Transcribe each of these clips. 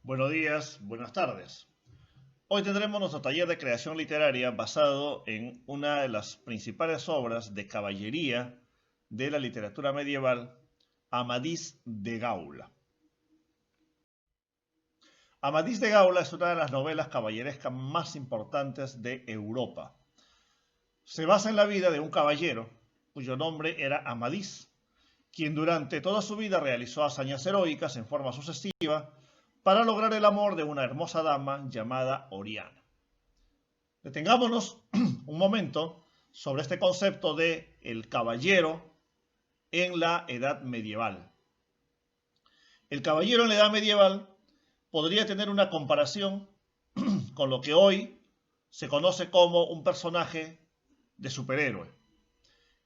Buenos días, buenas tardes. Hoy tendremos nuestro taller de creación literaria basado en una de las principales obras de caballería de la literatura medieval, Amadís de Gaula. Amadís de Gaula es una de las novelas caballerescas más importantes de Europa. Se basa en la vida de un caballero cuyo nombre era Amadís, quien durante toda su vida realizó hazañas heroicas en forma sucesiva para lograr el amor de una hermosa dama llamada Oriana. Detengámonos un momento sobre este concepto de el caballero en la edad medieval. El caballero en la edad medieval podría tener una comparación con lo que hoy se conoce como un personaje de superhéroe.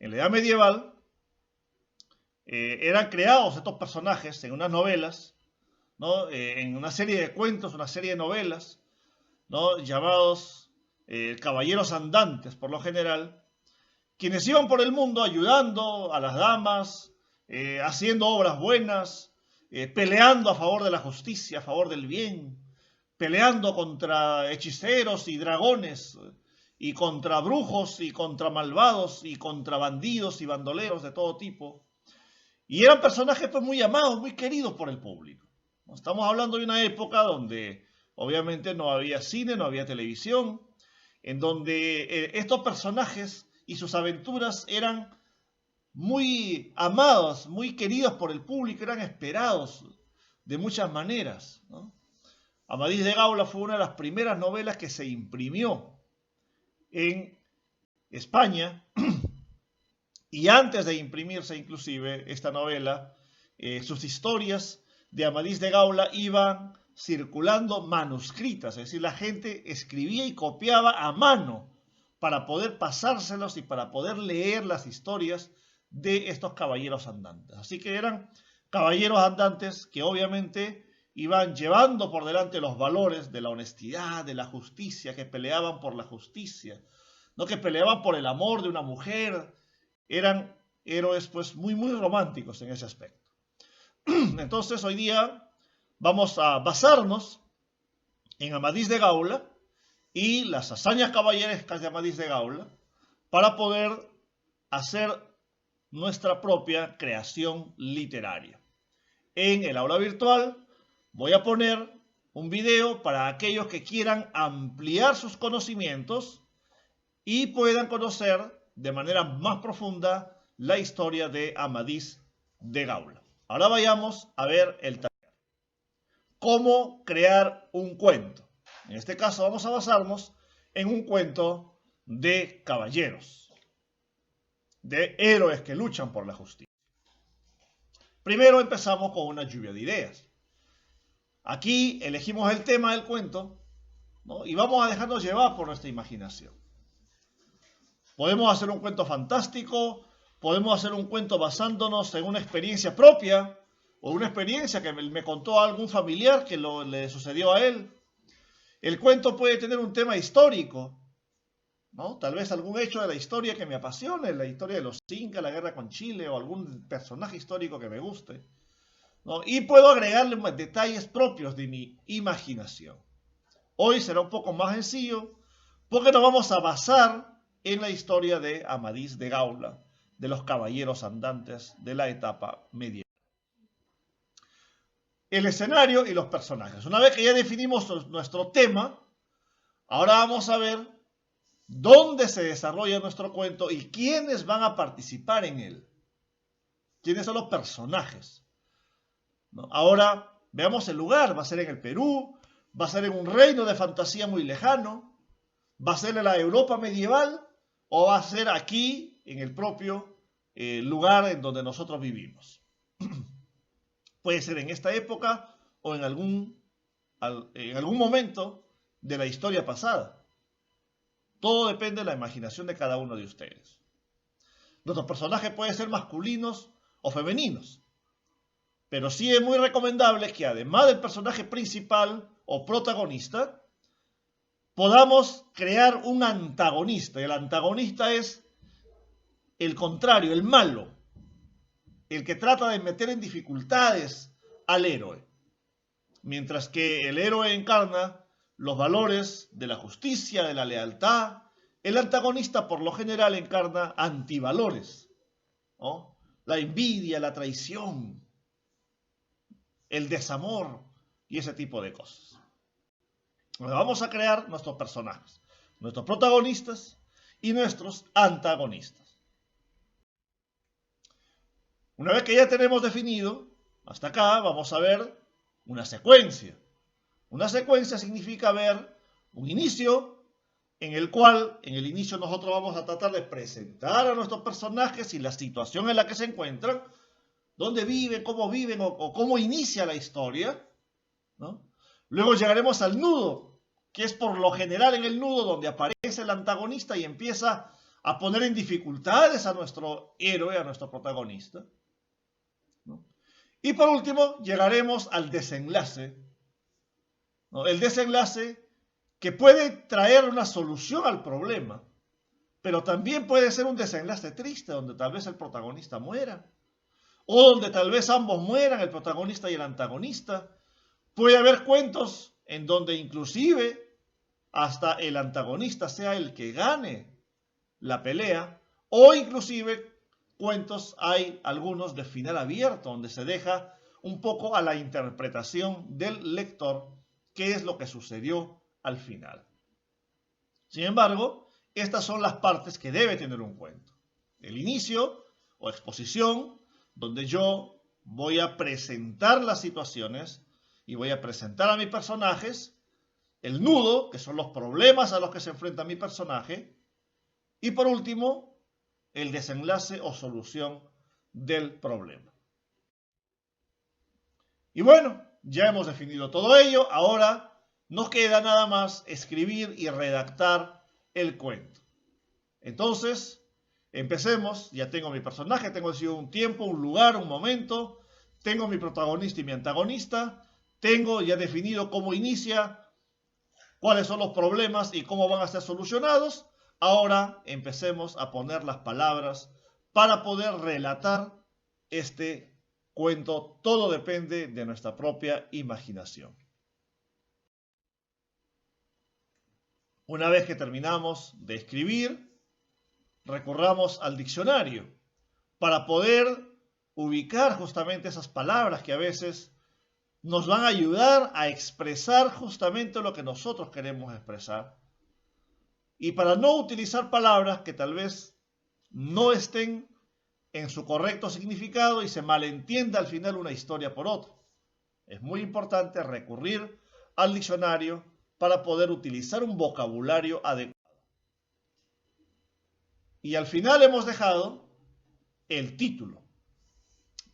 En la edad medieval eran creados estos personajes en unas novelas, ¿no? En una serie de cuentos, una serie de novelas, ¿no? Llamados caballeros andantes por lo general, quienes iban por el mundo ayudando a las damas, haciendo obras buenas, peleando a favor de la justicia, a favor del bien, peleando contra hechiceros y dragones, y contra brujos, y contra malvados, y contra bandidos y bandoleros de todo tipo. Y eran personajes pues, muy amados, muy queridos por el público. Estamos hablando de una época donde obviamente no había cine, no había televisión, en donde estos personajes y sus aventuras eran muy amados, muy queridos por el público, eran esperados de muchas maneras, ¿no? Amadís de Gaula fue una de las primeras novelas que se imprimió en España y antes de imprimirse inclusive esta novela, sus historias de Amadís de Gaula iban circulando manuscritas, es decir, la gente escribía y copiaba a mano para poder pasárselos y para poder leer las historias de estos caballeros andantes. Así que eran caballeros andantes que obviamente iban llevando por delante los valores de la honestidad, de la justicia, que peleaban por la justicia, no que peleaban por el amor de una mujer. Eran héroes pues muy románticos en ese aspecto. Entonces hoy día vamos a basarnos en Amadís de Gaula y las hazañas caballerescas de Amadís de Gaula para poder hacer nuestra propia creación literaria. En el aula virtual voy a poner un video para aquellos que quieran ampliar sus conocimientos y puedan conocer de manera más profunda la historia de Amadís de Gaula. Ahora vayamos a ver el taller. ¿Cómo crear un cuento? En este caso vamos a basarnos en un cuento de caballeros, de héroes que luchan por la justicia. Primero empezamos con una lluvia de ideas. Aquí elegimos el tema del cuento, ¿no? Y vamos a dejarnos llevar por nuestra imaginación. Podemos hacer un cuento fantástico, podemos hacer un cuento basándonos en una experiencia propia o una experiencia que me contó algún familiar que le sucedió a él. El cuento puede tener un tema histórico, ¿no? Tal vez algún hecho de la historia que me apasione, la historia de los incas, la guerra con Chile o algún personaje histórico que me guste, ¿no? Y puedo agregarle detalles propios de mi imaginación. Hoy será un poco más sencillo porque nos vamos a basar en la historia de Amadís de Gaula, de los caballeros andantes de la etapa medieval. El escenario y los personajes. Una vez que ya definimos nuestro tema, ahora vamos a ver dónde se desarrolla nuestro cuento y quiénes van a participar en él. ¿Quiénes son los personajes? ¿No? Ahora veamos el lugar. Va a ser en el Perú, va a ser en un reino de fantasía muy lejano, va a ser en la Europa medieval o va a ser aquí, en el propio lugar en donde nosotros vivimos. Puede ser en esta época o en algún momento de la historia pasada. Todo depende de la imaginación de cada uno de ustedes. Nuestros personajes pueden ser masculinos o femeninos, pero sí es muy recomendable que además del personaje principal o protagonista, podamos crear un antagonista. El antagonista es el contrario, el malo, el que trata de meter en dificultades al héroe. mientras que el héroe encarna los valores de la justicia, de la lealtad, el antagonista por lo general encarna antivalores, ¿no? La envidia, la traición, el desamor y ese tipo de cosas. Vamos a crear nuestros personajes, nuestros protagonistas y nuestros antagonistas. Una vez que ya tenemos definido, hasta acá vamos a ver una secuencia. Una secuencia significa ver un inicio en el cual, en el inicio nosotros vamos a tratar de presentar a nuestros personajes y la situación en la que se encuentran, dónde viven o cómo inicia la historia, ¿no? Luego llegaremos al nudo, que es por lo general en el nudo donde aparece el antagonista y empieza a poner en dificultades a nuestro héroe, a nuestro protagonista, ¿no? Y por último llegaremos al desenlace, ¿no? El desenlace que puede traer una solución al problema, pero también puede ser un desenlace triste donde tal vez el protagonista muera, o donde tal vez ambos mueran, el protagonista y el antagonista. Puede haber cuentos en donde inclusive hasta el antagonista sea el que gane la pelea, o inclusive cuentos hay algunos de final abierto, donde se deja un poco a la interpretación del lector qué es lo que sucedió al final. Sin embargo, estas son las partes que debe tener un cuento. El inicio o exposición, donde yo voy a presentar las situaciones y voy a presentar a mis personajes. El nudo, que son los problemas a los que se enfrenta mi personaje. Y por último, el desenlace o solución del problema. Y bueno, ya hemos definido todo ello. Ahora nos queda nada más escribir y redactar el cuento. Entonces, empecemos. Ya tengo mi personaje, tengo decidido un tiempo, un lugar, un momento. Tengo mi protagonista y mi antagonista. Tengo ya definido cómo inicia, cuáles son los problemas y cómo van a ser solucionados. Ahora empecemos a poner las palabras para poder relatar este cuento. Todo depende de nuestra propia imaginación. Una vez que terminamos de escribir, recurramos al diccionario para poder ubicar justamente esas palabras que a veces nos van a ayudar a expresar justamente lo que nosotros queremos expresar. Y para no utilizar palabras que tal vez no estén en su correcto significado y se malentienda al final una historia por otra. Es muy importante recurrir al diccionario para poder utilizar un vocabulario adecuado. Y al final hemos dejado el título.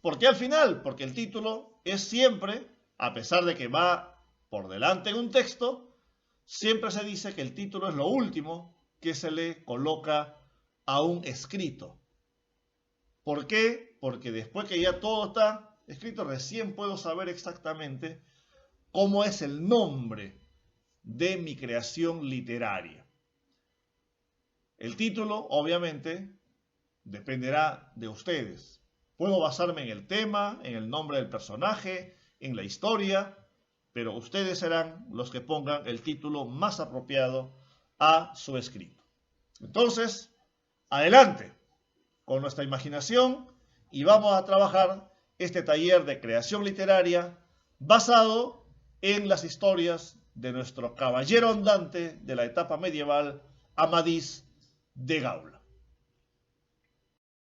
¿Por qué al final? Porque el título es siempre, a pesar de que va por delante en un texto, siempre se dice que el título es lo último que se le coloca a un escrito. ¿Por qué? Porque después que ya todo está escrito, recién puedo saber exactamente cómo es el nombre de mi creación literaria. El título, obviamente, dependerá de ustedes. Puedo basarme en el tema, en el nombre del personaje, en la historia, pero ustedes serán los que pongan el título más apropiado a su escrito. Entonces, adelante con nuestra imaginación y vamos a trabajar este taller de creación literaria basado en las historias de nuestro caballero andante de la etapa medieval, Amadís de Gaula.